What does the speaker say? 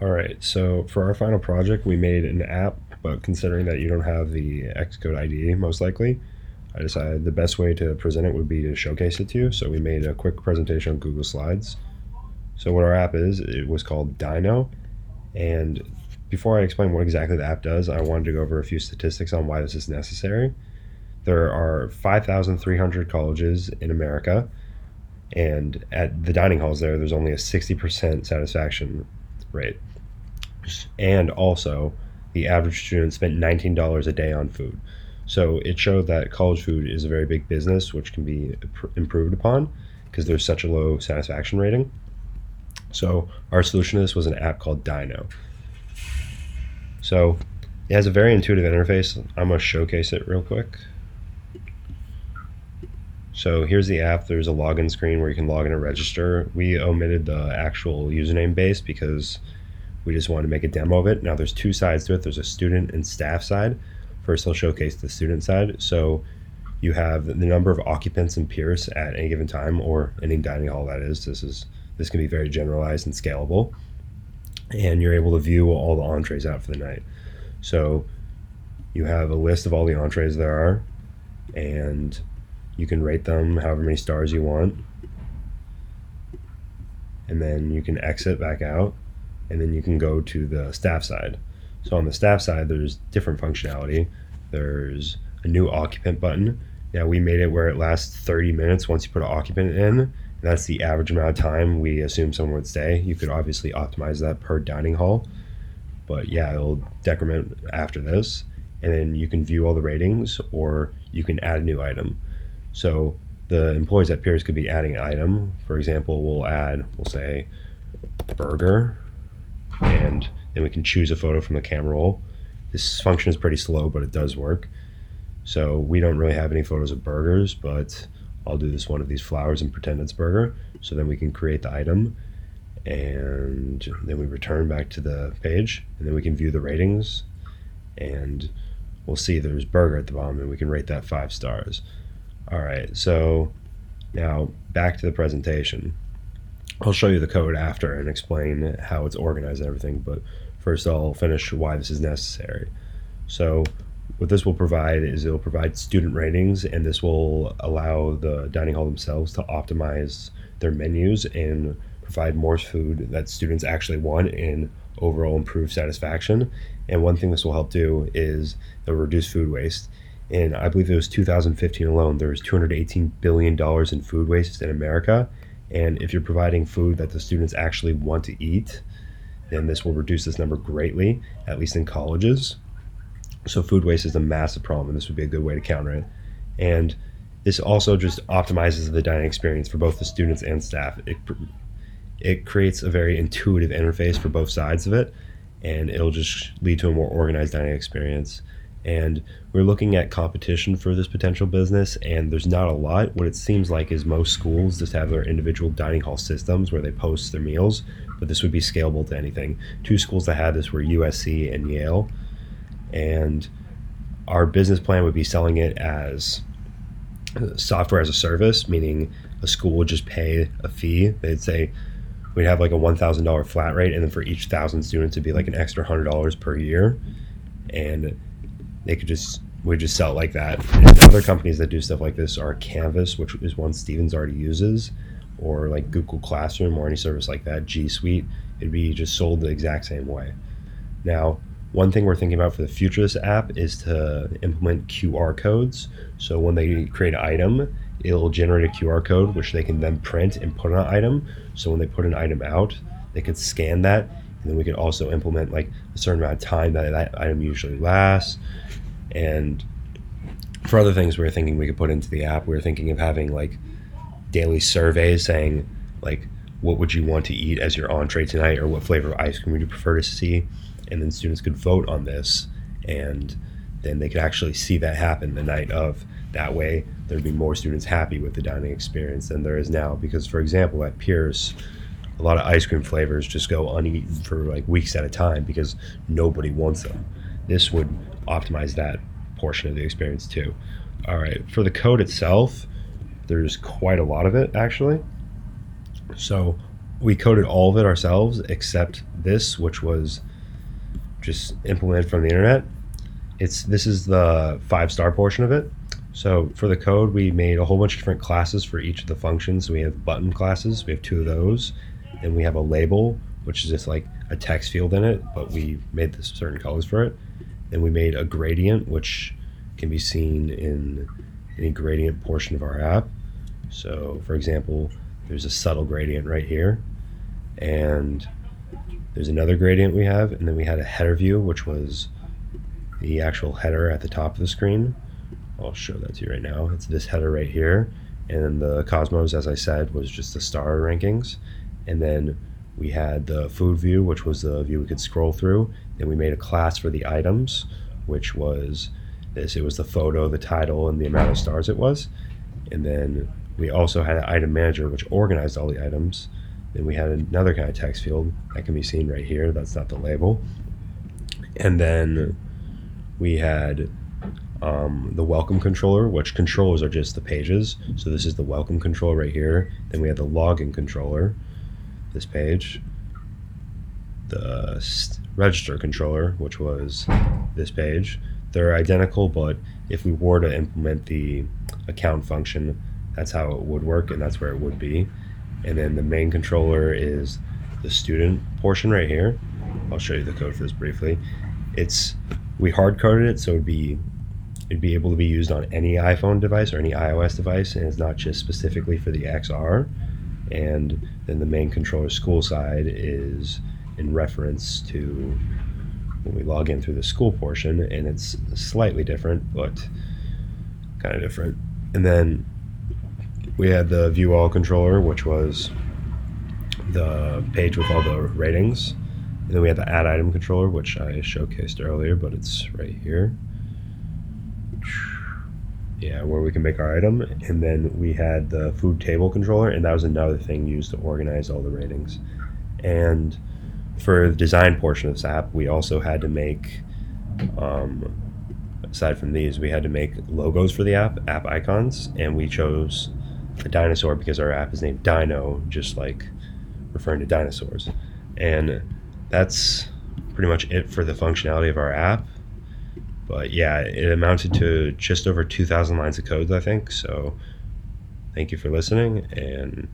All right, so for our final project, we made an app, but considering that you don't have the Xcode ID, most likely, I decided the best way to present it would be to showcase it to you. So we made a quick presentation on Google Slides. So what our app is, it was called Dino. And before I explain what exactly the app does, I wanted to go over a few statistics on why this is necessary. There are 5,300 colleges in America, and at the dining halls there's only a 60% satisfaction rate. And also, the average student spent $19 a day on food. So it showed that college food is a very big business, which can be improved upon because there's such a low satisfaction rating. So our solution to this was an app called Dino. So it has a very intuitive interface. I'm going to showcase it real quick. So here's the app. There's a login screen where you can log in and register. We omitted the actual username base because we just wanted to make a demo of it. Now there's two sides to it. There's a student and staff side. First, I'll showcase the student side. So you have the number of occupants and peers at any given time, or any dining hall that is. This can be very generalized and scalable. And you're able to view all the entrees out for the night. So you have a list of all the entrees there are, and you can rate them however many stars you want. And then you can exit back out, and then you can go to the staff side. So on the staff side, there's different functionality. There's a new occupant button. Now we made it where it lasts 30 minutes once you put an occupant in. And that's the average amount of time we assume someone would stay. You could obviously optimize that per dining hall, but yeah, it'll decrement after this. And then you can view all the ratings, or you can add a new item. So the employees at Pierce could be adding an item. For example, we'll say burger, and then we can choose a photo from the camera roll. This function is pretty slow, but it does work. So we don't really have any photos of burgers, but I'll do this one of these flowers and pretend it's burger. So then we can create the item, and then we return back to the page, and then we can view the ratings, and we'll see there's burger at the bottom, and we can rate that 5 stars. All right, so now back to the presentation. I'll show you the code after and explain how it's organized and everything, but first I'll finish why this is necessary. So what this will provide is it'll provide student ratings, and this will allow the dining hall themselves to optimize their menus and provide more food that students actually want and overall improve satisfaction. And one thing this will help do is it'll reduce food waste. And I believe it was 2015 alone, there was $218 billion in food waste in America. And if you're providing food that the students actually want to eat, then this will reduce this number greatly, at least in colleges. So food waste is a massive problem, and this would be a good way to counter it. And this also just optimizes the dining experience for both the students and staff. It creates a very intuitive interface for both sides of it, and it'll just lead to a more organized dining experience. And we're looking at competition for this potential business, and there's not a lot. What it seems like is most schools just have their individual dining hall systems where they post their meals, but this would be scalable to anything. 2 schools that had this were USC and Yale, and our business plan would be selling it as software as a service, meaning a school would just pay a fee. They'd say we'd have like a $1,000 flat rate, and then for each 1,000 students it'd be like an extra $100 per year, and we'd just sell it like that. And other companies that do stuff like this are Canvas, which is one Stevens already uses, or like Google Classroom or any service like that, G Suite. It'd be just sold the exact same way. Now, one thing we're thinking about for the future of this app is to implement QR codes. So when they create an item, it'll generate a QR code, which they can then print and put on an item. So when they put an item out, they could scan that, and then we could also implement like a certain amount of time that item usually lasts. And for other things we were thinking we could put into the app, we were thinking of having like daily surveys saying like, what would you want to eat as your entree tonight, or what flavor of ice cream would you prefer to see? And then students could vote on this, and then they could actually see that happen the night of. That way there'd be more students happy with the dining experience than there is now, because for example at Pierce, a lot of ice cream flavors just go uneaten for like weeks at a time because nobody wants them. This would optimize that portion of the experience too. All right, for the code itself, there's quite a lot of it actually. So we coded all of it ourselves except this, which was just implemented from the internet. This is the 5-star portion of it. So for the code, we made a whole bunch of different classes for each of the functions. We have button classes, we have 2 of those, and we have a label, which is just like a text field in it, but we made this certain colors for it. And we made a gradient, which can be seen in any gradient portion of our app. So for example, there's a subtle gradient right here, and there's another gradient we have, and then we had a header view, which was the actual header at the top of the screen. I'll show that to you right now. It's this header right here, and then the Cosmos, as I said, was just the star rankings. And then we had the food view, which was the view we could scroll through. Then we made a class for the items, which was this. It was the photo, the title, and the amount of stars it was. And then we also had an item manager, which organized all the items. Then we had another kind of text field that can be seen right here. That's not the label. And then we had the welcome controller, which controllers are just the pages. So this is the welcome controller right here. Then we had the login controller, this page. The register controller, which was this page. They're identical, but if we were to implement the account function, that's how it would work, and that's where it would be. And then the main controller is the student portion right here. I'll show you the code for this briefly. We hard coded it so it'd be able to be used on any iPhone device or any iOS device, and it's not just specifically for the XR. And then the main controller school side is in reference to when we log in through the school portion, and it's slightly different, but kind of different. And then we had the view all controller, which was the page with all the ratings. And then we had the add item controller, which I showcased earlier, but it's right here. Yeah, where we can make our item. And then we had the food table controller, and that was another thing used to organize all the ratings. And for the design portion of this app, we also had to make, aside from these, we had to make logos for the app icons, and we chose a dinosaur because our app is named Dino, just like referring to dinosaurs. And that's pretty much it for the functionality of our app. But yeah, it amounted to just over 2,000 lines of code, I think. So thank you for listening, and